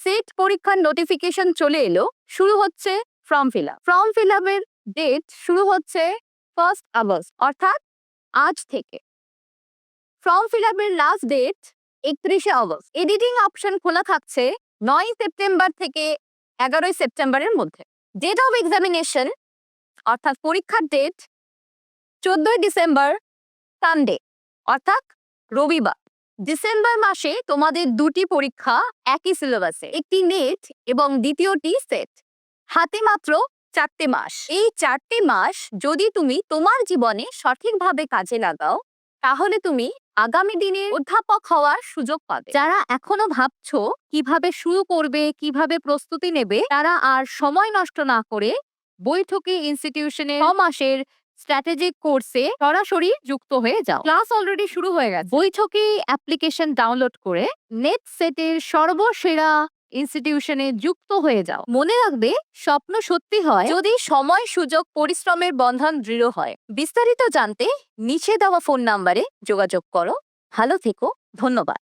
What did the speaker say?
Set পরীক্ষার notification চলে এলো, শুরু হচ্ছে form fill up. Form fill আপের ডেট শুরু হচ্ছে 1 আগস্ট, অর্থাৎ আজ থেকে। ফর্ম ফিল আপের last date 31 August. Editing option খোলা থাকছে 9 সেপ্টেম্বর থেকে 11 সেপ্টেম্বরের মধ্যে। ডেট অফ এক্সামিনেশন অর্থাৎ পরীক্ষার ডেট 14 ডিসেম্বর, সানডে অর্থাৎ রবিবার। ডিসেম্বর মাসে তোমাদের দুটি পরীক্ষা একই সিলেবাসে, একটি নেট এবং দ্বিতীয়টি সেট। হাতে মাত্র 4টে মাস। এই 4টে মাস যদি তুমি তোমার জীবনে সঠিকভাবে কাজে লাগাও, তাহলে তুমি আগামী দিনে অধ্যাপক হওয়ার সুযোগ পাবে। যারা এখনো ভাবছো কিভাবে শুরু করবে, কিভাবে প্রস্তুতি নেবে, তারা আর সময় নষ্ট না করে বৈঠকি ইনস্টিটিউশনের 6 মাসের স্ট্র্যাটেজিক কোর্সে সরাসরি যুক্ত হয়ে যাও। ক্লাস অলরেডি শুরু হয়ে গেছে। বৈঠকি অ্যাপ্লিকেশন ডাউনলোড করে নেট সেটের সর্বসেরা ইনস্টিটিউশনে যুক্ত হয়ে যাও। মনে রাখবে, স্বপ্ন সত্যি হয় যদি সময়, সুযোগ, পরিশ্রমের বন্ধন দৃঢ় হয়। বিস্তারিত জানতে নিচে দেওয়া ফোন নাম্বারে যোগাযোগ করো। ভালো থেকো, ধন্যবাদ।